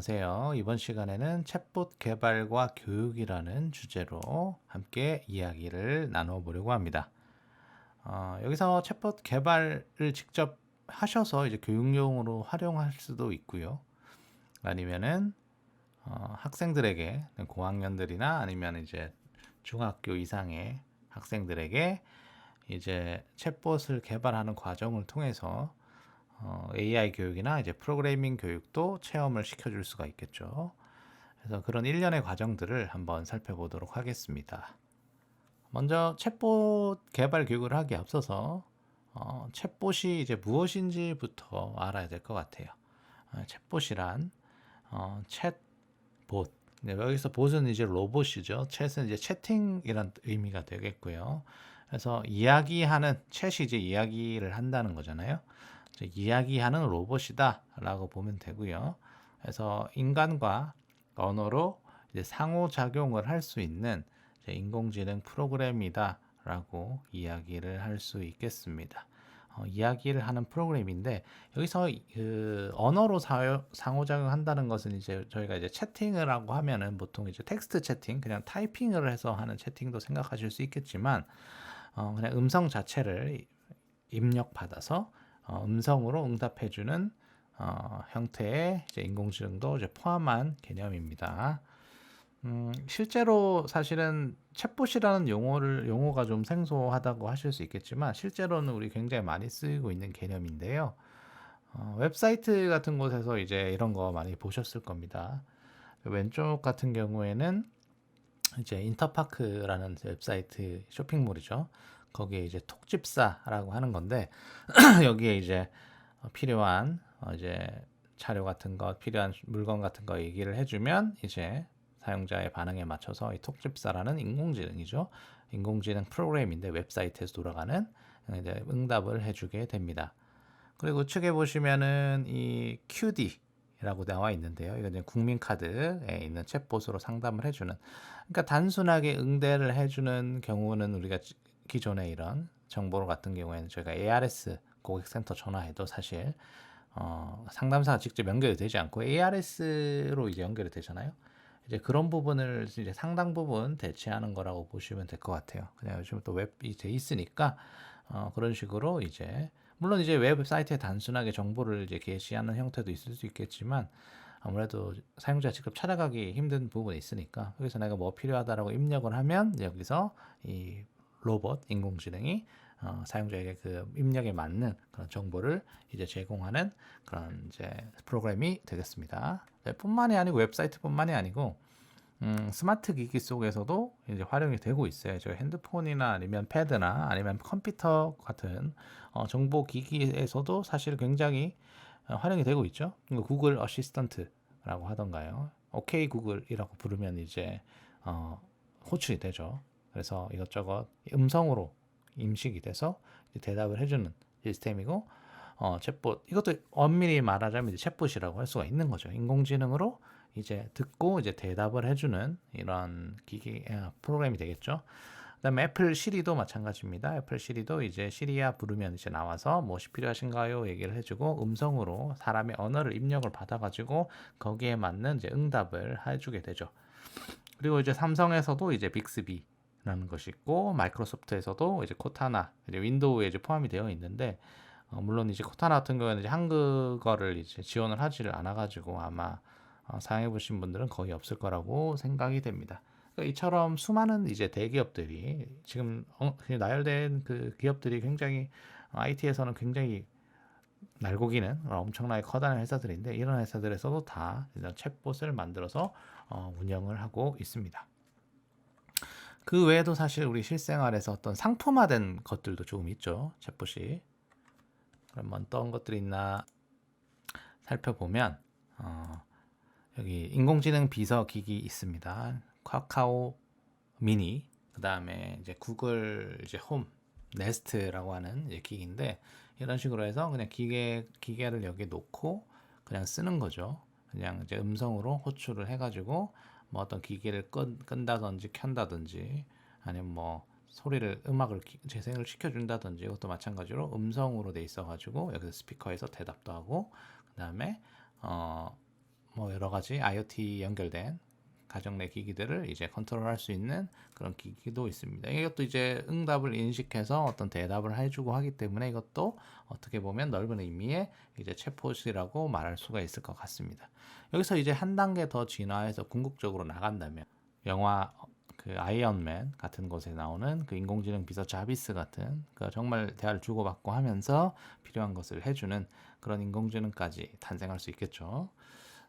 안녕하세요. 이번 시간에는 챗봇 개발과 교육이라는 주제로 함께 이야기를 나눠보려고 합니다. 여기서 챗봇 개발을 직접 하셔서 이제 교육용으로 활용할 수도 있고요. 아니면은 학생들에게 고학년들이나 아니면 이제 중학교 이상의 학생들에게 이제 챗봇을 개발하는 과정을 통해서 AI 교육이나 이제 프로그래밍 교육도 체험을 시켜줄 수가 있겠죠. 그래서 그런 일련의 과정들을 한번 살펴보도록 하겠습니다. 먼저 챗봇 개발 교육을 하기에 앞서서 챗봇이 이제 무엇인지부터 알아야 될 것 같아요. 챗봇이란 챗봇. 네, 여기서 봇은 이제 로봇이죠. 챗은 이제 채팅이란 의미가 되겠고요. 그래서 이야기하는 챗이 이제 이야기를 한다는 거잖아요. 이야기하는 로봇이다라고 보면 되고요. 그래서 인간과 언어로 이제 상호작용을 할 수 있는 인공지능 프로그램이다라고 이야기를 할 수 있겠습니다. 이야기를 하는 프로그램인데 여기서 그 언어로 상호작용한다는 것은 이제 저희가 이제 채팅을 하고 하면은 보통 이제 텍스트 채팅 그냥 타이핑을 해서 하는 채팅도 생각하실 수 있겠지만 그냥 음성 자체를 입력받아서 음성으로 응답해주는 형태의 이제 인공지능도 이제 포함한 개념입니다. 실제로 사실은 챗봇이라는 용어가 좀 생소하다고 하실 수 있겠지만 실제로는 우리 굉장히 많이 쓰이고 있는 개념인데요. 웹사이트 같은 곳에서 이제 이런 거 많이 보셨을 겁니다. 왼쪽 같은 경우에는 이제 인터파크라는 웹사이트 쇼핑몰이죠. 거기에 이제 톡집사라고 하는 건데 여기에 이제 필요한 이제 자료 같은 거, 필요한 물건 같은 거 얘기를 해주면 이제 사용자의 반응에 맞춰서 이 톡집사라는 인공지능이죠. 인공지능 프로그램인데 웹사이트에서 돌아가는 이제 응답을 해주게 됩니다. 그리고 우측에 보시면은 이 QD라고 나와 있는데요. 이건 이제 국민카드에 있는 챗봇으로 상담을 해주는. 그러니까 단순하게 응대를 해주는 경우는 우리가 기존에 이런 정보 같은 경우에는 저희가 ARS 고객센터 전화해도 사실 상담사가 직접 연결이 되지 않고 ARS로 이제 연결이 되잖아요. 이제 그런 부분을 이제 상당 부분 대체하는 거라고 보시면 될 것 같아요. 그냥 요즘 또 웹이 돼 있으니까 그런 식으로 이제 물론 이제 웹사이트에 단순하게 정보를 이제 게시하는 형태도 있을 수 있겠지만 아무래도 사용자가 직접 찾아가기 힘든 부분이 있으니까 여기서 내가 뭐 필요하다라고 입력을 하면 여기서 이 로봇 인공지능이 사용자에게 그 입력에 맞는 그런 정보를 이제 제공하는 그런 이제 프로그램이 되겠습니다. 네, 뿐만이 아니고 웹사이트뿐만이 아니고 스마트 기기 속에서도 이제 활용이 되고 있어요. 저 핸드폰이나 아니면 패드나 아니면 컴퓨터 같은 정보 기기에서도 사실 굉장히 활용이 되고 있죠. 구글 어시스턴트라고 하던가요. 오케이 구글이라고 부르면 이제 호출이 되죠. 그래서 이것저것 음성으로 임식이 돼서 대답을 해주는 시스템이고 챗봇 이것도 엄밀히 말하자면 이제 챗봇이라고 할 수가 있는 거죠. 인공지능으로 이제 듣고 이제 대답을 해주는 이런 기기 프로그램이 되겠죠. 그다음에 애플 시리도 마찬가지입니다. 애플 시리도 이제 시리야 부르면 이제 나와서 무엇이 필요하신가요? 얘기를 해주고 음성으로 사람의 언어를 입력을 받아가지고 거기에 맞는 이제 응답을 해주게 되죠. 그리고 이제 삼성에서도 이제 빅스비라는 것이 있고 마이크로소프트에서도 이제 코타나 이제 윈도우에 이제 포함이 되어 있는데 물론 이제 코타나 같은 경우에는 이제 한국어를 이제 지원을 하지를 않아 가지고 아마 사용해 보신 분들은 거의 없을 거라고 생각이 됩니다. 그러니까 이처럼 수많은 이제 대기업들이 지금 나열된 그 기업들이 굉장히 IT에서는 굉장히 날고기는 엄청나게 커다란 회사들인데 이런 회사들에서도 다 이런 챗봇을 만들어서 운영을 하고 있습니다. 그 외에도 사실 우리 실생활에서 어떤 상품화된 것들도 조금 있죠. 챗봇이. 그럼 어떤 것들이 있나 살펴보면 여기 인공지능 비서 기기 있습니다. 카카오 미니, 그 다음에 이제 구글 이제 홈 네스트라고 하는 이제 기기인데 이런 식으로 해서 그냥 기계를 여기 놓고 그냥 쓰는 거죠. 그냥 이제 음성으로 호출을 해가지고 뭐 어떤 기계를 끈다든지 켠다든지 아니면 뭐 소리를 음악을 재생을 시켜준다든지 이것도 마찬가지로 음성으로 돼 있어가지고 여기서 스피커에서 대답도 하고 그 다음에 뭐 여러 가지 IoT 연결된 가정 내 기기들을 이제 컨트롤할 수 있는 그런 기기도 있습니다. 이것도 이제 응답을 인식해서 어떤 대답을 해주고 하기 때문에 이것도 어떻게 보면 넓은 의미의 이제 챗봇이라고 말할 수가 있을 것 같습니다. 여기서 이제 한 단계 더 진화해서 궁극적으로 나간다면 영화 그 아이언맨 같은 곳에 나오는 그 인공지능 비서 자비스 같은 그 정말 대화를 주고받고 하면서 필요한 것을 해주는 그런 인공지능까지 탄생할 수 있겠죠.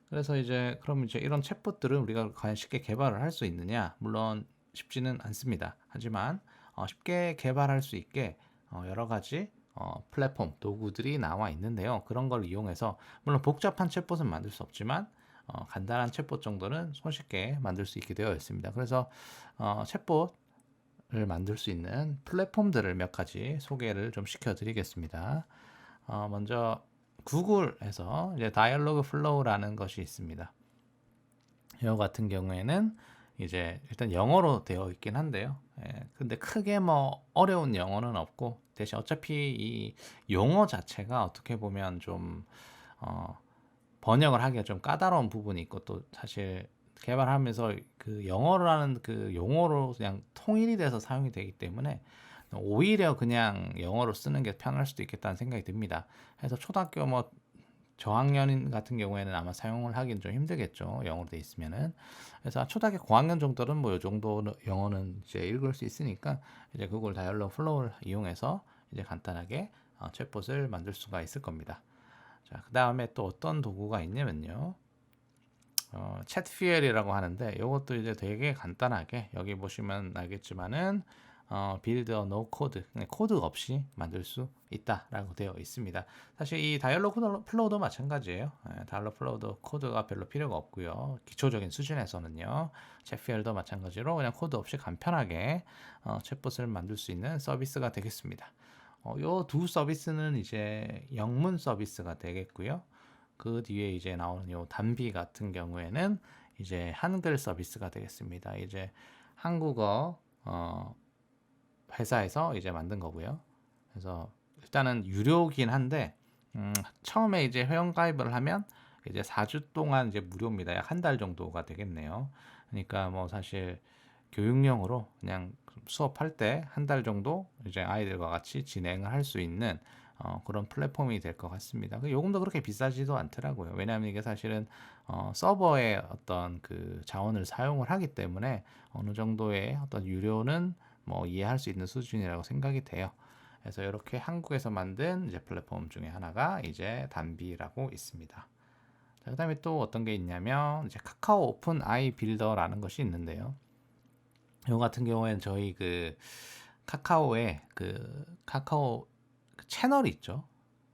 그래서 이제 그럼 이제 이런 챗봇들을 우리가 과연 쉽게 개발을 할 수 있느냐? 물론 쉽지는 않습니다. 하지만 쉽게 개발할 수 있게 여러 가지 플랫폼 도구들이 나와 있는데요. 그런 걸 이용해서 물론 복잡한 챗봇은 만들 수 없지만 간단한 챗봇 정도는 손쉽게 만들 수 있게 되어 있습니다. 그래서 챗봇을 만들 수 있는 플랫폼들을 몇 가지 소개를 좀 시켜드리겠습니다. 먼저 구글에서 이제 다이얼로그 플로우라는 것이 있습니다. 이거 같은 경우에는 이제 일단 영어로 되어 있긴 한데요. 근데 크게 뭐 어려운 영어는 없고 대신 어차피 이 용어 자체가 어떻게 보면 좀 번역을 하기가 좀 까다로운 부분이 있고 또 사실 개발하면서 그 영어라는 그 용어로 그냥 통일이 돼서 사용이 되기 때문에 오히려 그냥 영어로 쓰는 게 편할 수도 있겠다는 생각이 듭니다. 그래서 초등학교 뭐 저학년 같은 경우에는 아마 사용을 하기는 좀 힘들겠죠. 영어로 돼 있으면은. 그래서 초등학교 고학년 정도는 뭐 이 정도 영어는 이제 읽을 수 있으니까 이제 구글 다이얼로그 플로우를 이용해서 이제 간단하게 챗봇을 만들 수가 있을 겁니다. 자, 그 다음에 또 어떤 도구가 있냐면요. 챗퓨엘이라고 하는데 이것도 이제 되게 간단하게 여기 보시면 알겠지만은 빌드 노 코드 코드 없이 만들 수 있다라고 되어 있습니다. 사실 이 다이얼로그 플로우도 마찬가지예요. 다이얼로그 플로우도 코드가 별로 필요가 없고요. 기초적인 수준에서는요. 챗퓨엘도 마찬가지로 그냥 코드 없이 간편하게 챗봇을 만들 수 있는 서비스가 되겠습니다. 요 두 서비스는 이제 영문 서비스가 되겠고요. 그 뒤에 이제 나오는 요 단비 같은 경우에는 이제 한글 서비스가 되겠습니다. 이제 한국어 회사에서 이제 만든 거고요. 그래서 일단은 유료긴 한데 처음에 이제 회원 가입을 하면 이제 4주 동안 이제 무료입니다. 약 한 달 정도가 되겠네요. 그러니까 뭐 사실 교육용으로 그냥 수업할 때 한 달 정도 이제 아이들과 같이 진행을 할 수 있는 그런 플랫폼이 될 것 같습니다. 그 요금도 그렇게 비싸지도 않더라고요. 왜냐하면 이게 사실은 서버의 어떤 그 자원을 사용을 하기 때문에 어느 정도의 어떤 유료는 뭐 이해할 수 있는 수준이라고 생각이 돼요. 그래서 이렇게 한국에서 만든 이제 플랫폼 중에 하나가 이제 단비라고 있습니다. 자, 그다음에 또 어떤 게 있냐면 이제 카카오 오픈 아이 빌더라는 것이 있는데요. 이 같은 경우에는 저희 그 카카오의 그 카카오 채널이 있죠.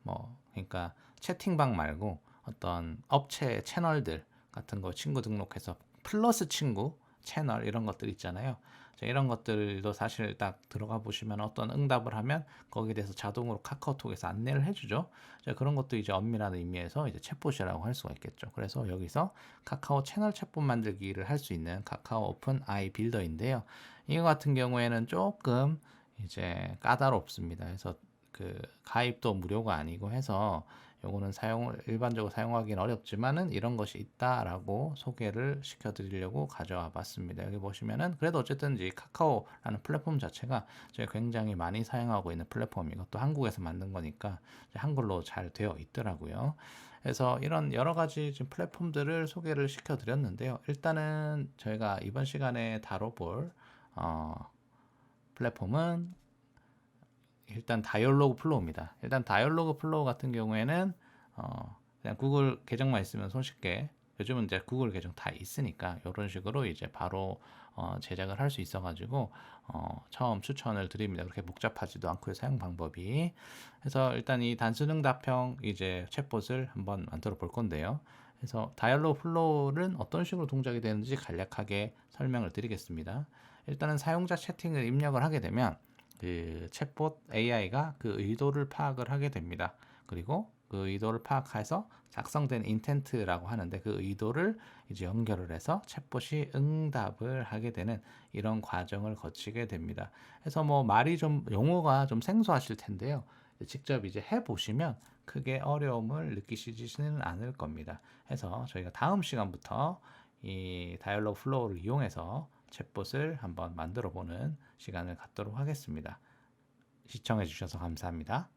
뭐 그러니까 채팅방 말고 어떤 업체 채널들 같은 거 친구 등록해서 플러스 친구 채널 이런 것들 있잖아요. 이런 것들도 사실 딱 들어가 보시면 어떤 응답을 하면 거기에 대해서 자동으로 카카오톡에서 안내를 해주죠. 그런 것도 이제 엄밀한 의미에서 이제 챗봇이라고 할 수가 있겠죠. 그래서 여기서 카카오 채널 챗봇 만들기를 할 수 있는 카카오 오픈 아이 빌더인데요. 이거 같은 경우에는 조금 이제 까다롭습니다. 그래서 그 가입도 무료가 아니고 해서 요거는 일반적으로 사용하기는 어렵지만은 이런 것이 있다라고 소개를 시켜드리려고 가져와 봤습니다. 여기 보시면은 그래도 어쨌든 이 카카오라는 플랫폼 자체가 저희 굉장히 많이 사용하고 있는 플랫폼이고 또 한국에서 만든 거니까 한글로 잘 되어 있더라고요. 그래서 이런 여러 가지 지금 플랫폼들을 소개를 시켜드렸는데요. 일단은 저희가 이번 시간에 다뤄볼 플랫폼은 일단 다이얼로그 플로우입니다. 일단 다이얼로그 플로우 같은 경우에는 그냥 구글 계정만 있으면 손쉽게 요즘은 이제 구글 계정 다 있으니까 이런 식으로 이제 바로 제작을 할 수 있어가지고 처음 추천을 드립니다. 그렇게 복잡하지도 않고요, 사용 방법이. 그래서 일단 이 단순응답형 이제 챗봇을 한번 만들어 볼 건데요. 그래서 다이얼로그 플로우는 어떤 식으로 동작이 되는지 간략하게 설명을 드리겠습니다. 일단은 사용자 채팅을 입력을 하게 되면 그 챗봇 AI가 그 의도를 파악을 하게 됩니다. 그리고 그 의도를 파악해서 작성된 인텐트라고 하는데 그 의도를 이제 연결을 해서 챗봇이 응답을 하게 되는 이런 과정을 거치게 됩니다. 그래서 뭐 말이 좀 용어가 좀 생소하실 텐데요. 직접 이제 해 보시면 크게 어려움을 느끼시지는 않을 겁니다. 해서 저희가 다음 시간부터 이 다이얼로그 플로우를 이용해서 챗봇을 한번 만들어 보는 시간을 갖도록 하겠습니다. 시청해 주셔서 감사합니다.